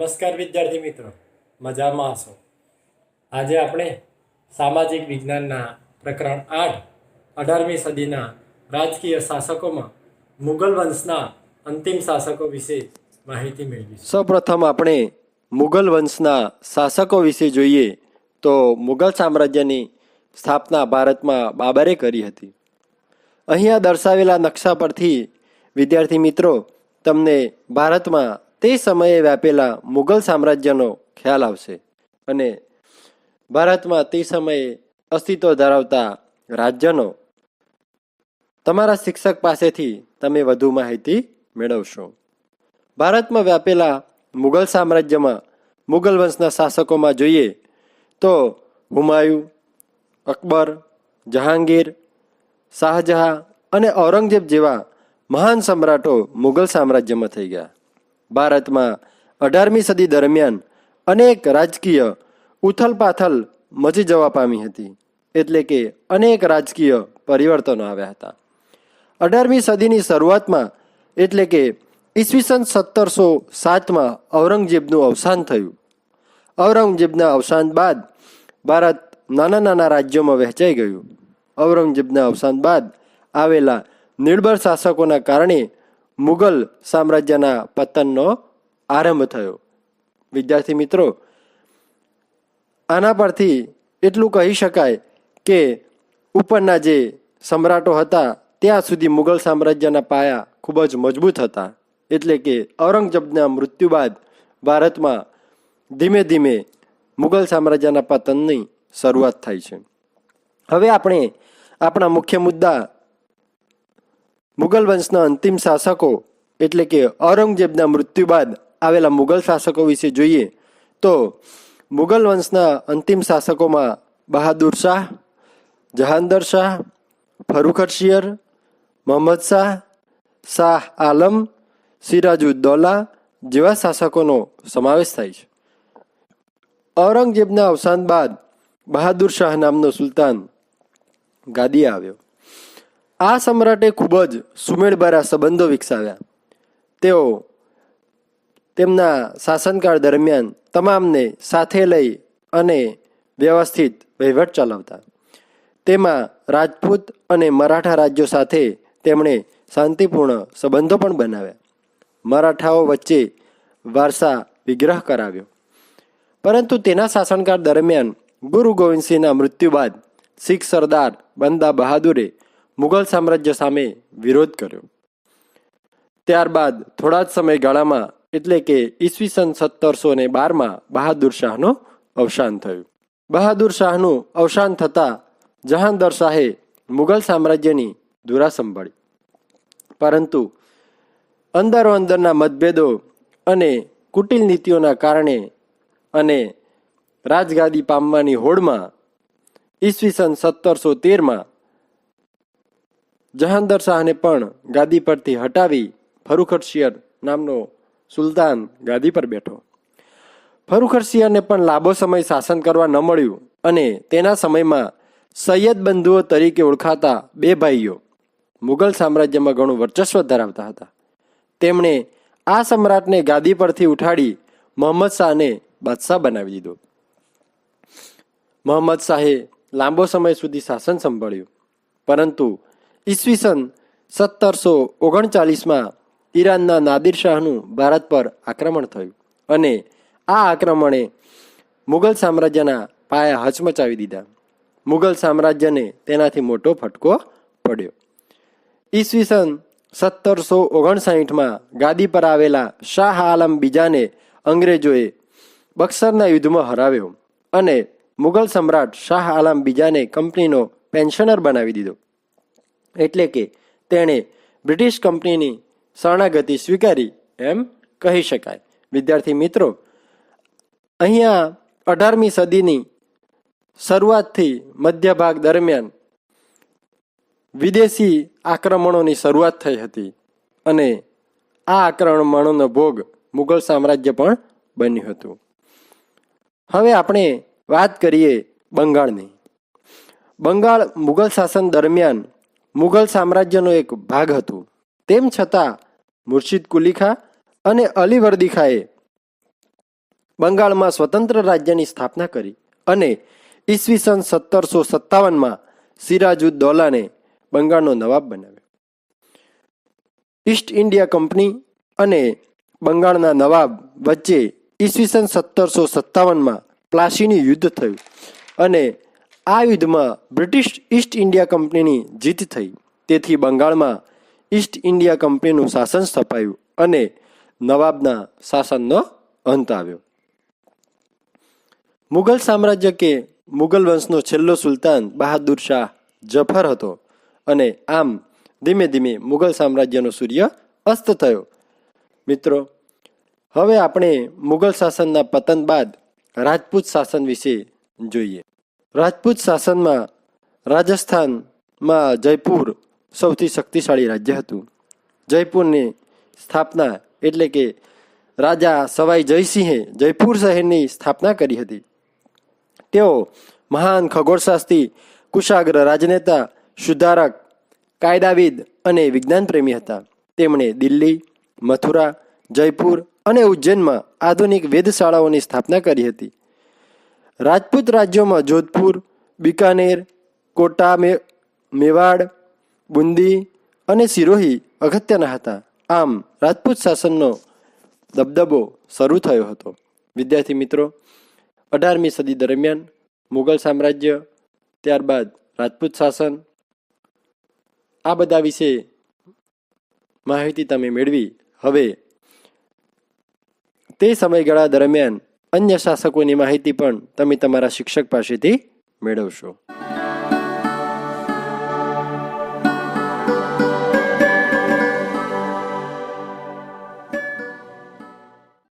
નમસ્કાર વિદ્યાર્થી મિત્રો, મજામાં હશો? આજે આપણે સામાજિક વિજ્ઞાનના પ્રકરણ 8 18મી સદીના રાજકીય શાસકોમાં મુગલ વંશના અંતિમ શાસકો વિશે માહિતી મેળવીશું. સૌપ્રથમ આપણે મુગલ વંશના શાસકો વિશે જોઈએ તો મુગલ સામ્રાજ્યની સ્થાપના ભારતમાં બાબરે કરી હતી. અહીંયા દર્શાવેલા નકશા પરથી વિદ્યાર્થી મિત્રો તમને ભારતમાં તે સમયે વ્યાપેલા મુગલ સામ્રાજ્યનો ખ્યાલ આવશે અને ભારતમાં તે સમયે અસ્તિત્વ ધરાવતા રાજ્યનો તમારા શિક્ષક પાસેથી તમે વધુ માહિતી મેળવશો. ભારતમાં વ્યાપેલા મુગલ સામ્રાજ્યમાં મુગલ વંશના શાસકોમાં જોઈએ તો હુમાયું, અકબર, જહાંગીર, શાહજહાં અને ઔરંગઝેબ જેવા મહાન સમ્રાટો મુગલ સામ્રાજ્યમાં થઈ ગયા. ભારતમાં 18મી સદી દરમિયાન અનેક રાજકીય ઉથલપાથલ મચી જવા પામી હતી, એટલે કે અનેક રાજકીય પરિવર્તનો આવ્યા હતા. 18મી સદીની શરૂઆતમાં એટલે કે ઈસવીસન 1707માં ઔરંગઝેબનું અવસાન થયું. ઔરંગઝેબના અવસાન બાદ ભારત નાના નાના રાજ્યોમાં વહેંચાઈ ગયું. ઔરંગઝેબના અવસાન બાદ આવેલા નિર્બળ શાસકોના કારણે મુગલ સામ્રાજ્યના પતનનો આરંભ થયો. વિદ્યાર્થી મિત્રો, આના પરથી એટલું કહી શકાય કે ઉપરના જે સમ્રાટો હતા ત્યાં સુધી મુગલ સામ્રાજ્યના પાયા ખૂબ જ મજબૂત હતા, એટલે કે ઔરંગઝેબના મૃત્યુ બાદ ભારતમાં ધીમે ધીમે મુગલ સામ્રાજ્યના પતનની શરૂઆત થાય છે. હવે આપણે આપણા મુખ્ય મુદ્દા મુગલ વંશના અંતિમ શાસકો એટલે કે ઔરંગઝેબના મૃત્યુ બાદ આવેલા મુગલ શાસકો વિશે જોઈએ તો મુગલ વંશના અંતિમ શાસકોમાં બહાદુર શાહ, જહાંદર શાહ, ફરુખરશિયર, મોહમ્મદ શાહ, શાહ આલમ, સિરાજુદ્દૌલા જેવા શાસકોનો સમાવેશ થાય છે. ઔરંગઝેબના અવસાન બાદ બહાદુર શાહ નામનો સુલતાન ગાદીએ આવ્યો. આ સમ્રાટે ખૂબ જ સુમેળભર્યા સંબંધો વિકસાવ્યા. તેઓ તેમના શાસનકાળ દરમિયાન તમામને સાથે લઈ અને વ્યવસ્થિત વહીવટ ચલાવતા. તેમાં રાજપૂત અને મરાઠા રાજ્યો સાથે તેમણે શાંતિપૂર્ણ સંબંધો પણ બનાવ્યા. મરાઠાઓ વચ્ચે વારસા વિગ્રહ કરાવ્યો. પરંતુ તેના શાસનકાળ દરમિયાન ગુરુ ગોવિંદસિંહના મૃત્યુ બાદ શીખ સરદાર બંદા બહાદુરે મુગલ સામ્રાજ્ય સામે વિરોધ કર્યો. ત્યારબાદ થોડા જ સમયગાળામાં એટલે કે ઈસવીસન 1712માં બહાદુર શાહનું અવસાન થયું. બહાદુર શાહનું અવસાન થતાં જહાંદર શાહે મુગલ સામ્રાજ્યની ધુરા સંભાળી. પરંતુ અંદરો અંદરના મતભેદો અને કુટિલ નીતિઓના કારણે અને રાજગાદી પામવાની હોડમાં ઈસવીસન 1713માં જહાંદર શાહને પણ ગાદી પરથી હટાવી ફરુખરશિયર નામનો સુલતાન ગાદી પર બેઠો. ફરુખરશિયરને પણ લાંબો સમય શાસન કરવા ન મળ્યું અને તેના સમયમાં સૈયદ બંધુઓ તરીકે ઓળખાતા બે ભાઈઓ મુગલ સામ્રાજ્યમાં ઘણું વર્ચસ્વ ધરાવતા હતા. તેમણે આ સમ્રાટને ગાદી પરથી ઉઠાડી મોહમ્મદ શાહને બાદશાહ બનાવી દીધો. મોહમ્મદ શાહે લાંબો સમય સુધી શાસન સંભાળ્યું, પરંતુ ઈસવીસન 1739માં ઈરાનના નાદિર શાહનું ભારત પર આક્રમણ થયું અને આ આક્રમણે મુગલ સામ્રાજ્યના પાયા હચમચાવી દીધા. મુગલ સામ્રાજ્યને તેનાથી મોટો ફટકો પડ્યો. ઈસવીસન 1759માં ગાદી પર આવેલા શાહ આલમ બીજાને અંગ્રેજોએ બક્સરના યુદ્ધમાં હરાવ્યો અને મુગલ સમ્રાટ શાહ આલમ બીજાને કંપનીનો પેન્શનર બનાવી દીધો, એટલે કે તેણે બ્રિટિશ કંપનીની શરણાગતિ સ્વીકારી એમ કહી શકાય. વિદ્યાર્થી મિત્રો, અહીંયા 18મી સદીની શરૂઆતથી મધ્ય ભાગ દરમિયાન વિદેશી આક્રમણોની શરૂઆત થઈ હતી અને આ આક્રમણોનો ભોગ મુગલ સામ્રાજ્ય પણ બન્યું હતું. હવે આપણે વાત કરીએ બંગાળની. બંગાળ મુગલ શાસન દરમિયાન મુગલ સામ્રાજ્યનો એક ભાગ હતું. તેમ છતાં મુર્શિદ કુલી ખાં અને અલી વર્દી ખાંએ બંગાળમાં સ્વતંત્ર રાજ્યની સ્થાપના કરી અને ઈસવીસન 1757માં સિરાજુદ્દૌલાને બંગાળનો નવાબ બનાવ્યો. ઈસ્ટ ઇન્ડિયા કંપની અને બંગાળના નવાબ વચ્ચે ઈસવીસન 1757માં પ્લાસીનું યુદ્ધ થયું અને આ યુદ્ધમાં બ્રિટિશ ઈસ્ટ ઇન્ડિયા કંપનીની જીત થઈ. તેથી બંગાળમાં ઈસ્ટ ઇન્ડિયા કંપનીનું શાસન સ્થપાયું અને નવાબના શાસનનો અંત આવ્યો. મુઘલ સામ્રાજ્ય કે મુઘલ વંશનો છેલ્લો સુલતાન બહાદુર શાહ જફર હતો અને આમ ધીમે ધીમે મુઘલ સામ્રાજ્યનો સૂર્ય અસ્ત થયો. મિત્રો, હવે આપણે મુઘલ શાસનના પતન બાદ રાજપૂત શાસન વિશે જોઈએ. રાજપૂત શાસનમાં રાજસ્થાનમાં જયપુર સૌથી શક્તિશાળી રાજ્ય હતું. જયપુરની સ્થાપના એટલે કે રાજા સવાઈ જયસિંહે જયપુર શહેરની સ્થાપના કરી હતી. તેઓ મહાન ખગોળશાસ્ત્રી, કુશાગ્ર રાજનેતા, સુધારક, કાયદાવિદ અને વિજ્ઞાન પ્રેમી હતા. તેમણે દિલ્હી, મથુરા, જયપુર અને ઉજ્જૈનમાં આધુનિક વેધશાળાઓની સ્થાપના કરી હતી. રાજપૂત રાજ્યોમાં જોધપુર, બિકાનેર, કોટા, મેવાડ, બુંદી અને સિરોહી અગત્યના હતા. આમ રાજપૂત શાસનનો દબદબો શરૂ થયો હતો. વિદ્યાર્થી મિત્રો, 18મી સદી દરમિયાન મુઘલ સામ્રાજ્ય, ત્યારબાદ રાજપૂત શાસન, આ બધા વિશે માહિતી તમે મેળવી. હવે તે સમયગાળા દરમિયાન અન્ય શાસકોની માહિતી પણ તમે તમારા શિક્ષક પાસેથી મેળવશો.